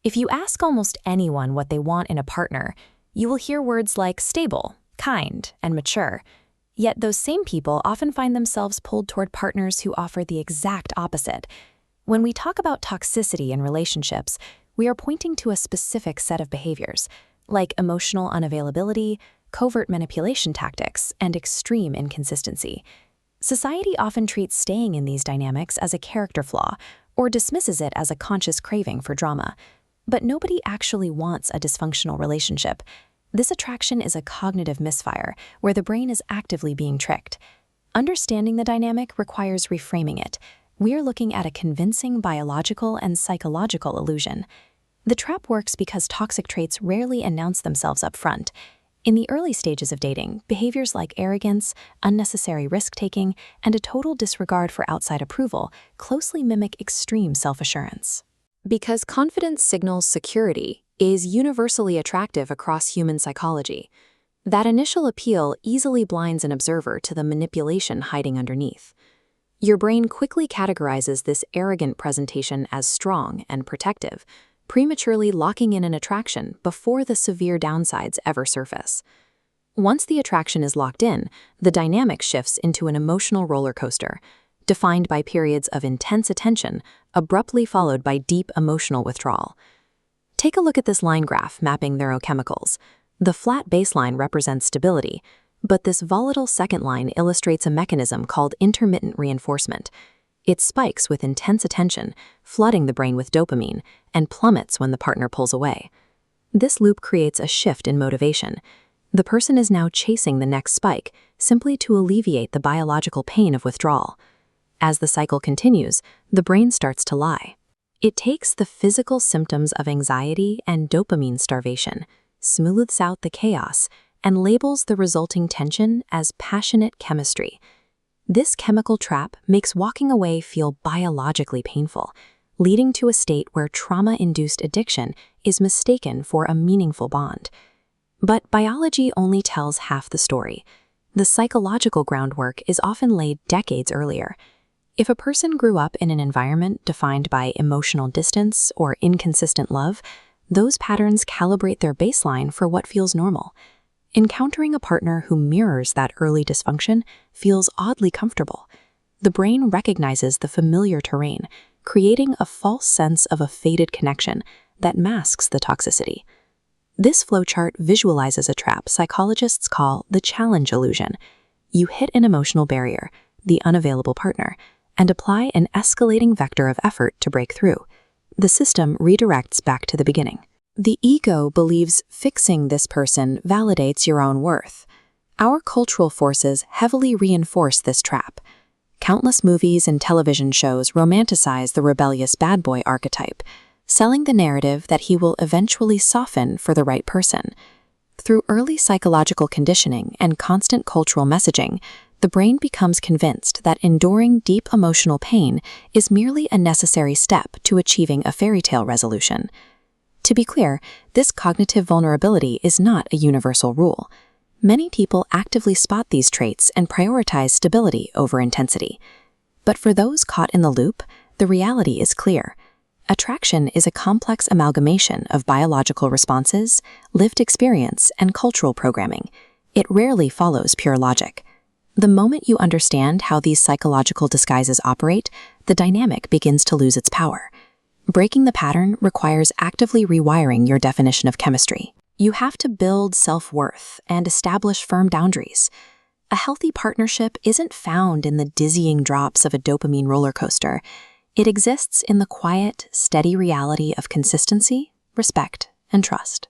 If you ask almost anyone what they want in a partner, you will hear words like stable, kind, and mature. Yet those same people often find themselves pulled toward partners who offer the exact opposite. When we talk about toxicity in relationships, we are pointing to a specific set of behaviors, like emotional unavailability, covert manipulation tactics, and extreme inconsistency. Society often treats staying in these dynamics as a character flaw or dismisses it as a conscious craving for drama. But nobody actually wants a dysfunctional relationship. This attraction is a cognitive misfire where the brain is actively being tricked. Understanding the dynamic requires reframing it. We are looking at a convincing biological and psychological illusion. The trap works because toxic traits rarely announce themselves up front. In the early stages of dating, behaviors like arrogance, unnecessary risk-taking, and a total disregard for outside approval closely mimic extreme self-assurance. Because confidence signals security is universally attractive across human psychology, that initial appeal easily blinds an observer to the manipulation hiding underneath. Your brain quickly categorizes this arrogant presentation as strong and protective, prematurely locking in an attraction before the severe downsides ever surface. Once the attraction is locked in, the dynamic shifts into an emotional roller coaster, defined by periods of intense attention, abruptly followed by deep emotional withdrawal. Take a look at this line graph mapping neurochemicals. The flat baseline represents stability, but this volatile second line illustrates a mechanism called intermittent reinforcement. It spikes with intense attention, flooding the brain with dopamine, and plummets when the partner pulls away. This loop creates a shift in motivation. The person is now chasing the next spike, simply to alleviate the biological pain of withdrawal. As the cycle continues, the brain starts to lie. It takes the physical symptoms of anxiety and dopamine starvation, smooths out the chaos, and labels the resulting tension as passionate chemistry. This chemical trap makes walking away feel biologically painful, leading to a state where trauma-induced addiction is mistaken for a meaningful bond. But biology only tells half the story. The psychological groundwork is often laid decades earlier. If a person grew up in an environment defined by emotional distance or inconsistent love, those patterns calibrate their baseline for what feels normal. Encountering a partner who mirrors that early dysfunction feels oddly comfortable. The brain recognizes the familiar terrain, creating a false sense of a faded connection that masks the toxicity. This flowchart visualizes a trap psychologists call the challenge illusion. You hit an emotional barrier, the unavailable partner, and apply an escalating vector of effort to break through. The system redirects back to the beginning. The ego believes fixing this person validates your own worth. Our cultural forces heavily reinforce this trap. Countless movies and television shows romanticize the rebellious bad boy archetype, selling the narrative that he will eventually soften for the right person. Through early psychological conditioning and constant cultural messaging, the brain becomes convinced that enduring deep emotional pain is merely a necessary step to achieving a fairy tale resolution. To be clear, this cognitive vulnerability is not a universal rule. Many people actively spot these traits and prioritize stability over intensity. But for those caught in the loop, the reality is clear. Attraction is a complex amalgamation of biological responses, lived experience, and cultural programming. It rarely follows pure logic. The moment you understand how these psychological disguises operate, the dynamic begins to lose its power. Breaking the pattern requires actively rewiring your definition of chemistry. You have to build self-worth and establish firm boundaries. A healthy partnership isn't found in the dizzying drops of a dopamine roller coaster. It exists in the quiet, steady reality of consistency, respect, and trust.